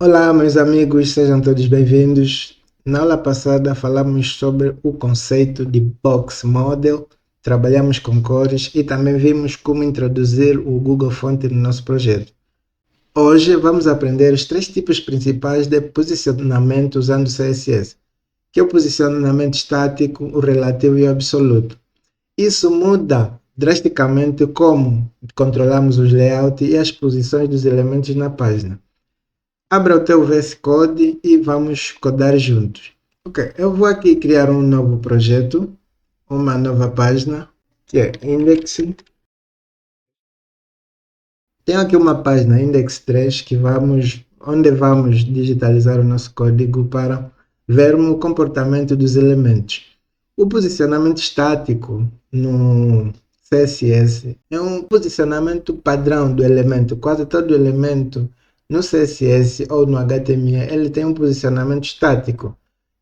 Olá, meus amigos, sejam todos bem-vindos. Na aula passada falamos sobre o conceito de Box Model, trabalhamos com cores e também vimos como introduzir o Google Fonte no nosso projeto. Hoje vamos aprender os três tipos principais de posicionamento usando CSS, que é o posicionamento estático, o relativo e o absoluto. Isso muda drasticamente como controlamos os layouts e as posições dos elementos na página. Abra o teu VS Code e vamos codar juntos. Ok, eu vou aqui criar um novo projeto, uma nova página, que é index. Tenho aqui uma página index 3 onde vamos digitalizar o nosso código para vermos o comportamento dos elementos. O posicionamento estático no CSS é um posicionamento padrão do elemento. Quase todo elemento no CSS ou no HTML ele tem um posicionamento estático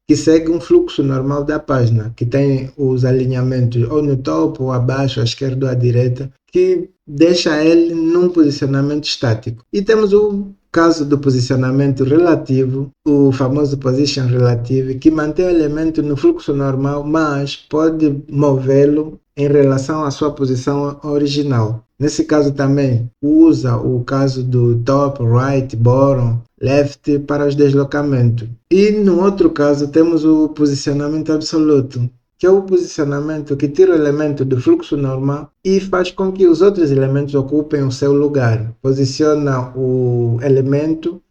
que segue um fluxo normal da página, que tem os alinhamentos ou no topo, ou abaixo, à esquerda ou à direita, que deixa ele num posicionamento estático. E temos o caso do posicionamento relativo, o famoso position relative, que mantém o elemento no fluxo normal, mas pode movê-lo em relação à sua posição original. Nesse caso também usa o caso do top, right, bottom, left para os deslocamentos. E no outro caso temos o posicionamento absoluto, que é o posicionamento que tira o elemento do fluxo normal e faz com que os outros elementos ocupem o seu lugar. Posiciona o elemento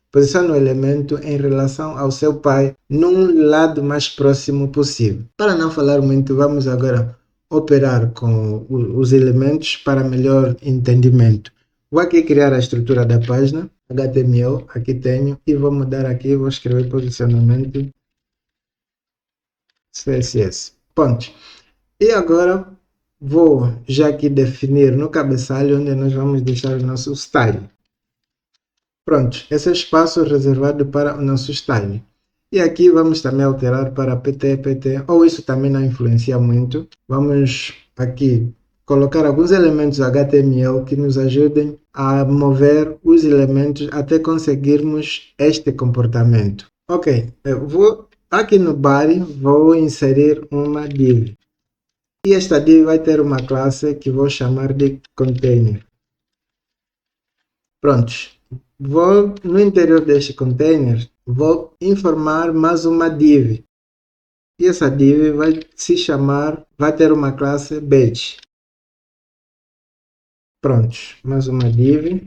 em relação ao seu pai num lado mais próximo possível. Para não falar muito, vamos agora operar com os elementos para melhor entendimento. Vou aqui criar a estrutura da página, HTML, aqui tenho, e vou mudar aqui, vou escrever posicionamento CSS. Ponto. E agora vou já aqui definir no cabeçalho onde nós vamos deixar o nosso style. Pronto, esse é o espaço reservado para o nosso style. E aqui vamos também alterar para PT, ou isso também não influencia muito. Vamos aqui colocar alguns elementos HTML que nos ajudem a mover os elementos até conseguirmos este comportamento. Ok, eu vou aqui no body, vou inserir uma div. E esta div vai ter uma classe que vou chamar de container. Prontos. No interior deste container, vou informar mais uma div. E essa div vai ter uma classe badge. Prontos, mais uma div.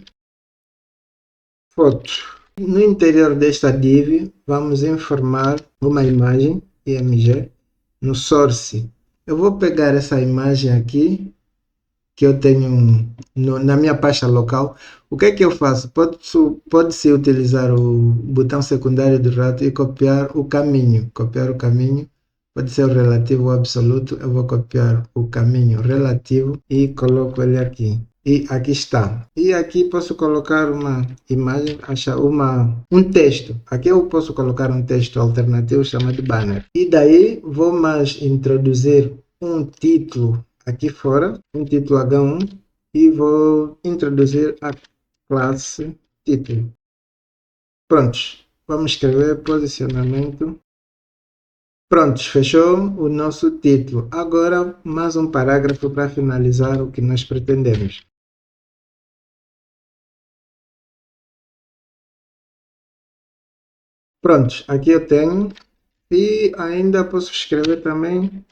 Foto. No interior desta div, vamos informar uma imagem, img, no source. Eu vou pegar essa imagem aqui, que eu tenho na minha pasta local. O que é que eu faço? Pode-se utilizar o botão secundário do rato e copiar o caminho. Pode ser o relativo ou absoluto. Eu vou copiar o caminho relativo e coloco ele aqui. E aqui está. E aqui posso colocar uma imagem, um texto. Aqui eu posso colocar um texto alternativo chamado banner. E daí vou mais introduzir um título aqui fora, um título H1, e vou introduzir a classe título. Prontos, vamos escrever posicionamento. Prontos, fechou o nosso título. Agora mais um parágrafo para finalizar o que nós pretendemos. Prontos, aqui eu tenho e ainda posso escrever também.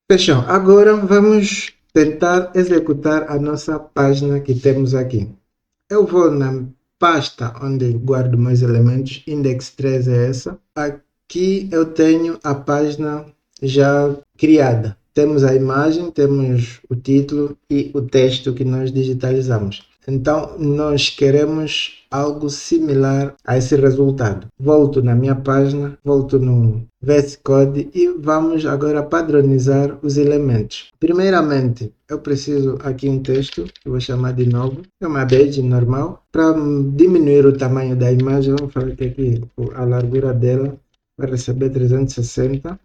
Fechou. Agora vamos tentar executar a nossa página que temos aqui. Eu vou na pasta onde guardo meus elementos, index 3 é essa. Aqui eu tenho a página já criada. Temos a imagem, temos o título e o texto que nós digitalizamos. Então, nós queremos algo similar a esse resultado. Volto na minha página, volto no VS Code e vamos agora padronizar os elementos. Primeiramente, eu preciso aqui um texto, que eu vou chamar de novo, é uma badge normal. Para diminuir o tamanho da imagem, vamos falar que aqui a largura dela vai receber 360.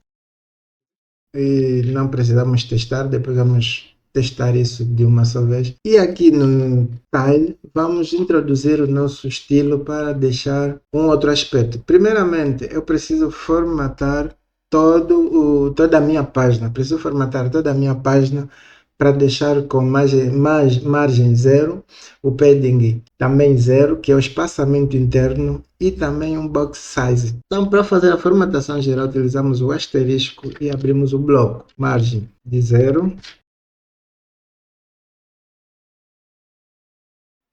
E não precisamos testar, depois vamos testar isso de uma só vez. E aqui no Tile, vamos introduzir o nosso estilo para deixar um outro aspecto. Primeiramente, eu preciso formatar toda a minha página. Preciso formatar toda a minha página para deixar com margem zero, o padding também zero, que é o espaçamento interno, e também um box size. Então, para fazer a formatação geral, utilizamos o asterisco e abrimos o bloco. Margem de zero.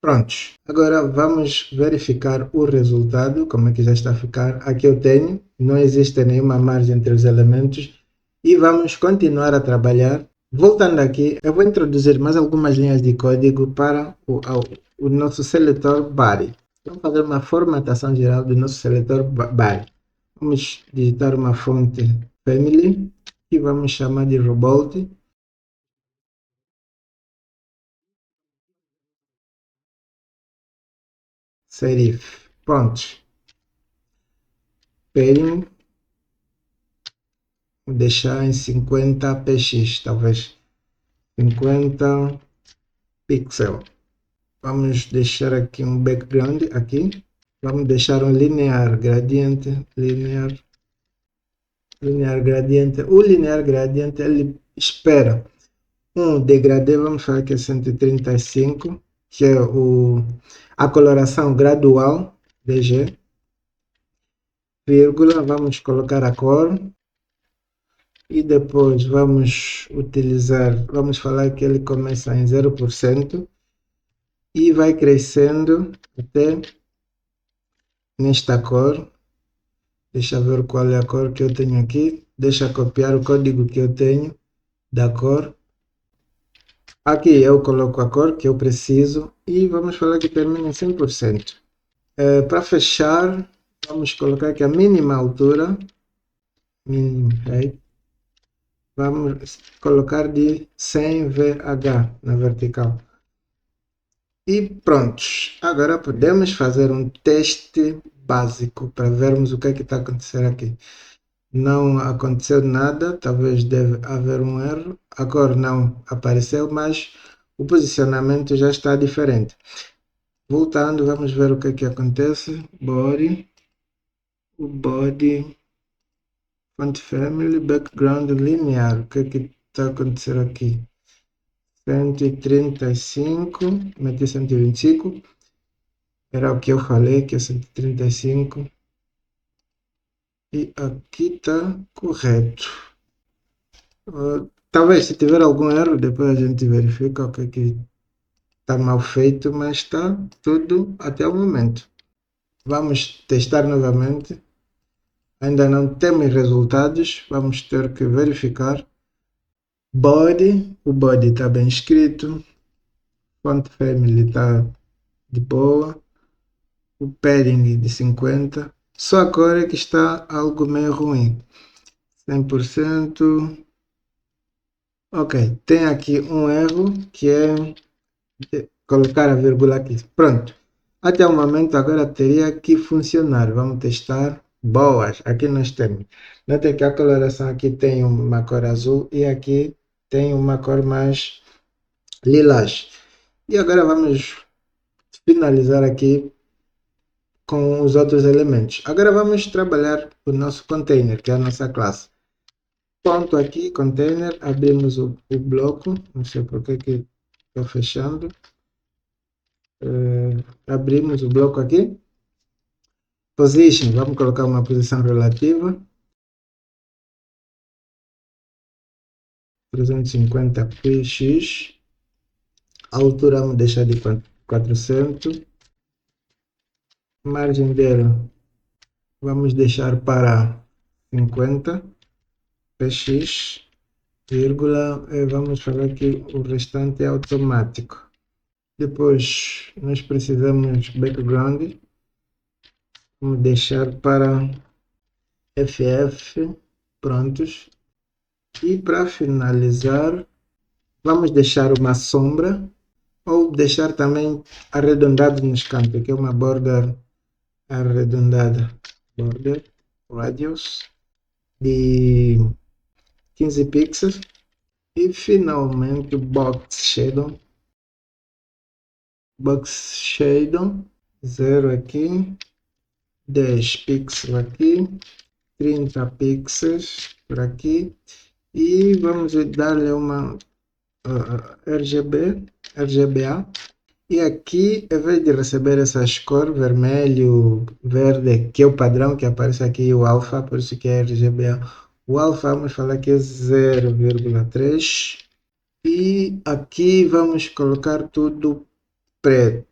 Prontos. Agora vamos verificar o resultado, como é que já está a ficar. Aqui eu tenho, não existe nenhuma margem entre os elementos. E vamos continuar a trabalhar. Voltando aqui, eu vou introduzir mais algumas linhas de código para o nosso seletor body. Vamos fazer uma formatação geral do nosso seletor body. Vamos digitar uma fonte family e vamos chamar de robot. Serif. Pronto. Padding. Vou deixar em 50 px, talvez 50 pixel. Vamos deixar aqui um background aqui. Vamos deixar um linear gradiente, linear gradiente. O linear gradiente ele espera um degradê, vamos falar que é 135, que é a coloração gradual, DG, vírgula, vamos colocar a cor. E depois vamos falar que ele começa em 0% e vai crescendo até nesta cor. Deixa eu ver qual é a cor que eu tenho aqui. Deixa eu copiar o código que eu tenho da cor. Aqui eu coloco a cor que eu preciso e vamos falar que termina em 100%. Para fechar, vamos colocar aqui a mínima altura, minimum height. Vamos colocar de 100 VH na vertical. E prontos. Agora podemos fazer um teste básico para vermos o que é que está acontecendo aqui. Não aconteceu nada, talvez deve haver um erro. A cor não apareceu, mas o posicionamento já está diferente. Voltando, vamos ver o que é que acontece. Body. O body. Font family, background linear. O que é que está acontecendo aqui? 135, meti 125. Era o que eu falei, que é 135. E aqui está correto. Talvez se tiver algum erro, depois a gente verifica o que é que está mal feito, mas está tudo até o momento. Vamos testar novamente. Ainda não temos resultados, vamos ter que verificar. Body, o body está bem escrito. Font family está de boa. O padding de 50. Só a cor é que está algo meio ruim. 100%. Ok, tem aqui um erro que é colocar a vírgula aqui. Pronto. Até o momento agora teria que funcionar. Vamos testar. Boas. Aqui nós temos. Notem que a coloração aqui tem uma cor azul e aqui tem uma cor mais lilás. E agora vamos finalizar aqui com os outros elementos. Agora vamos trabalhar o nosso container, que é a nossa classe. Ponto aqui, container, abrimos o bloco, não sei por que estou fechando. Abrimos o bloco aqui. Position, vamos colocar uma posição relativa. 350 px. A altura vamos deixar de 400. Margem dele vamos deixar para 50 px, vírgula, e vamos falar que o restante é automático. Depois nós precisamos background, vamos deixar para FF, prontos. E para finalizar, vamos deixar uma sombra ou deixar também arredondado nos cantos, que é uma border arredondada, border radius de 15 pixels. E finalmente o box shadow 0 aqui, 10 pixels aqui, 30 pixels por aqui, e vamos dar-lhe uma RGBA. E aqui, em vez de receber essas cores, vermelho, verde, que é o padrão que aparece aqui, o alfa, por isso que é RGBA. O alfa, vamos falar que é 0,3. E aqui vamos colocar tudo preto.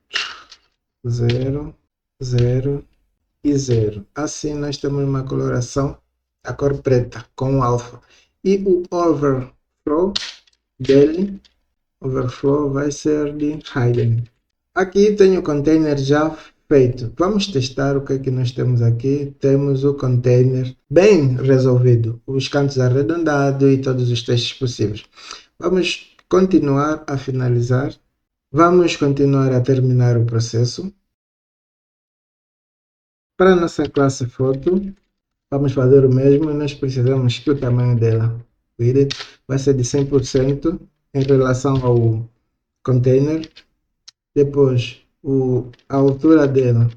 0, 0 e 0. Assim nós temos uma coloração, a cor preta, com o alfa. E o overflow dele, overflow vai ser de hidden. Aqui tenho o container já feito. Vamos testar o que é que nós temos aqui. Temos o container bem resolvido, os cantos arredondados e todos os testes possíveis. Vamos continuar a finalizar. Vamos continuar a terminar o processo. Para a nossa classe foto, vamos fazer o mesmo. Nós precisamos que o tamanho dela vai ser de 100% em relação ao container. Depois, a altura dela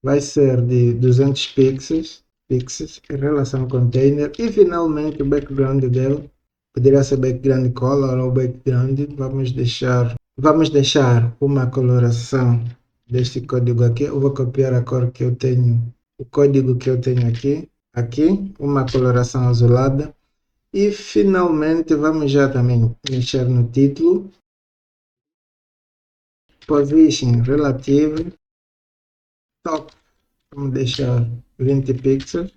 vai ser de 200 pixels em relação ao container. E finalmente o background dela poderia ser background color ou background. Vamos deixar uma coloração deste código aqui. Eu vou copiar a cor que eu tenho, o código que eu tenho aqui, uma coloração azulada. E finalmente vamos já também mexer no título. Position relative, top, vamos deixar 20 pixels.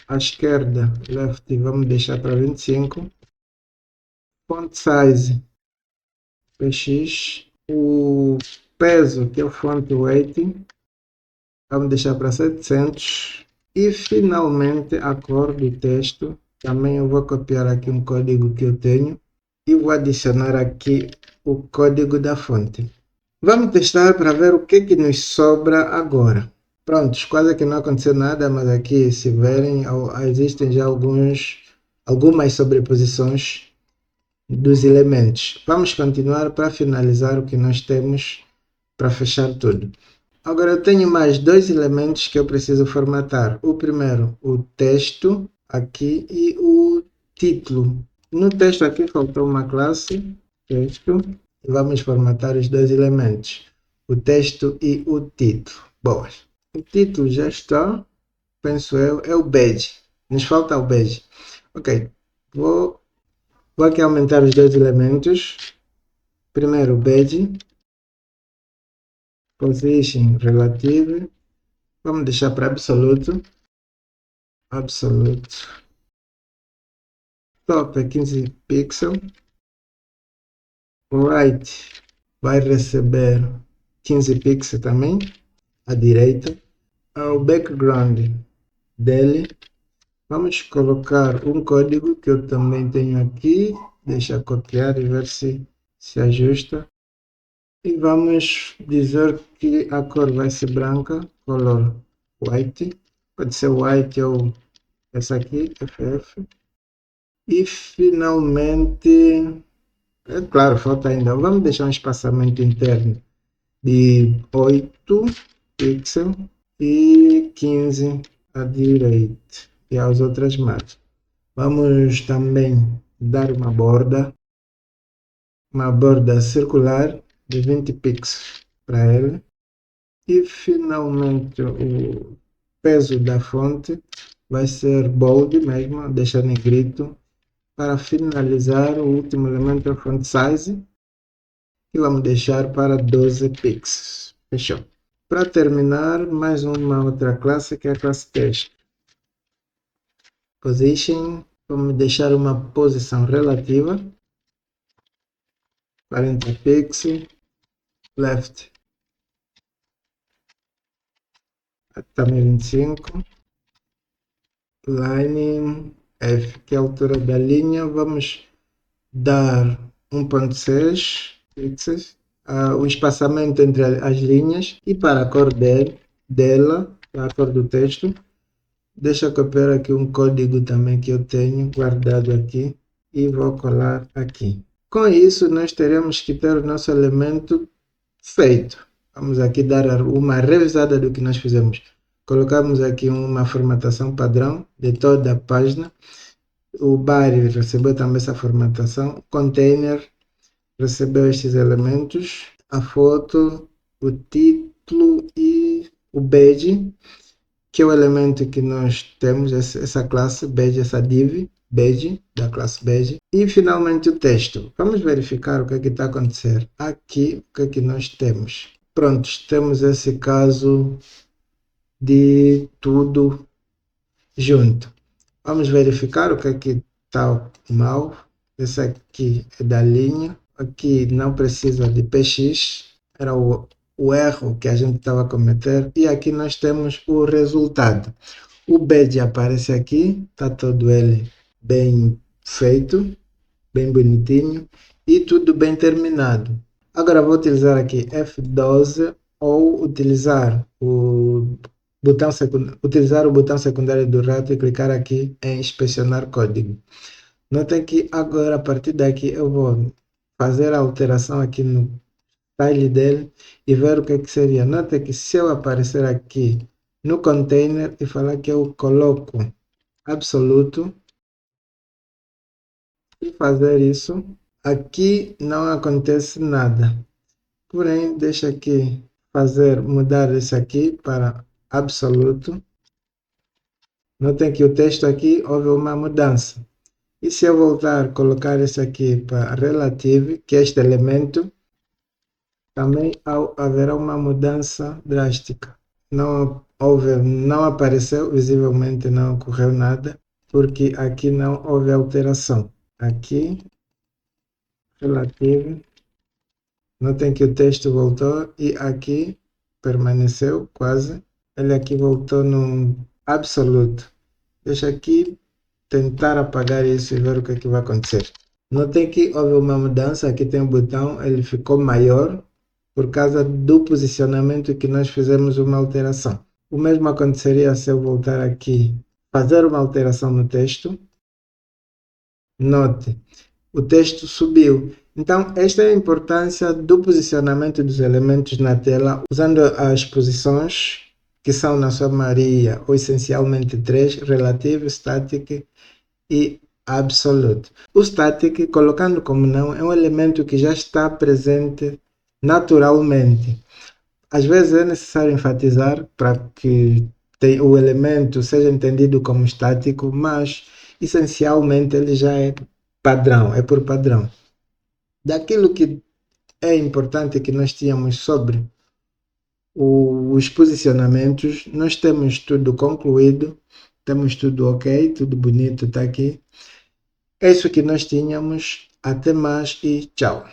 À esquerda, left, vamos deixar para 25. Font size, px. O peso, que é o font weight, vamos deixar para 700. E finalmente a cor do texto, também eu vou copiar aqui um código que eu tenho e vou adicionar aqui o código da fonte. Vamos testar para ver o que nos sobra agora. Prontos, quase que não aconteceu nada, mas aqui, se verem, existem já algumas sobreposições dos elementos. Vamos continuar para finalizar o que nós temos para fechar tudo. Agora eu tenho mais dois elementos que eu preciso formatar. O primeiro, o texto aqui e o título. No texto aqui faltou uma classe, texto, e vamos formatar os dois elementos, o texto e o título. Boa. O título já está, penso eu, é o badge. Nos falta o badge. Ok, vou aqui aumentar os dois elementos. Primeiro o badge, position relative, vamos deixar para absoluto. Top é 15 pixels. Right vai receber 15 pixels também, à direita. O background dele, vamos colocar um código que eu também tenho aqui. Deixa eu copiar e ver se ajusta. E vamos dizer que a cor vai ser branca, color white. Pode ser white ou essa aqui, FF. E finalmente, é claro, falta ainda. Vamos deixar um espaçamento interno de 8 pixels e 15 à direita e às outras margens. Vamos também dar uma borda circular de 20 pixels para ele. E finalmente o peso da fonte vai ser bold mesmo, deixar negrito. Para finalizar, o último elemento é o font size, que vamos deixar para 12 pixels. Fechou. Para terminar, mais uma outra classe, que é a classe texto. Position, vamos deixar uma posição relativa, 40 pixels. Left, também 25. Line F, que é a altura da linha, vamos dar 1.6 pixels. O espaçamento entre as linhas. E para a cor dela, a cor do texto, deixa eu copiar aqui um código também que eu tenho guardado aqui. e vou colar aqui. Com isso, nós teremos que ter o nosso elemento feito. Vamos aqui dar uma revisada do que nós fizemos. Colocamos aqui uma formatação padrão de toda a página. O body recebeu também essa formatação. Container recebeu estes elementos. A foto, o título e o badge, que é o elemento que nós temos, essa classe badge, essa div, badge, da classe badge. E finalmente o texto. Vamos verificar o que é que está a acontecer. Aqui, o que é que nós temos? Prontos, temos esse caso de tudo junto. Vamos verificar o que é que está mal. Esse aqui é da linha. Aqui não precisa de px. Era o erro que a gente estava a cometer. E aqui nós temos o resultado. O badge aparece aqui. Está todo ele bem feito. Bem bonitinho. E tudo bem terminado. Agora vou utilizar aqui F12 ou utilizar o botão secundário do rato e clicar aqui em inspecionar código. Notem que agora a partir daqui eu vou fazer a alteração aqui no style dele e ver o que, que seria. Notem que se eu aparecer aqui no container e falar que eu coloco absoluto e fazer isso, aqui não acontece nada. Porém, deixa aqui mudar isso aqui para absoluto. Notem que o texto aqui houve uma mudança. E se eu voltar a colocar isso aqui para relative, que é este elemento, também haverá uma mudança drástica. Não apareceu, visivelmente não ocorreu nada, porque aqui não houve alteração. Aqui, relative. Notem que o texto voltou e aqui permaneceu quase. Ele aqui voltou no absoluto. Deixa aqui tentar apagar isso e ver o que, é que vai acontecer. Notem que houve uma mudança. Aqui tem o botão, ele ficou maior por causa do posicionamento que nós fizemos uma alteração. O mesmo aconteceria se eu voltar aqui, fazer uma alteração no texto. Note, o texto subiu. Então, esta é a importância do posicionamento dos elementos na tela, usando as posições, que são na sua maioria, ou essencialmente três: relativo, static e absolute. O static, colocando como não, é um elemento que já está presente naturalmente. Às vezes é necessário enfatizar para que o elemento seja entendido como estático, mas essencialmente ele já é padrão, é por padrão. Daquilo que é importante que nós tínhamos sobre os posicionamentos, nós temos tudo concluído, temos tudo ok, tudo bonito está aqui. É isso que nós tínhamos. Até mais e tchau.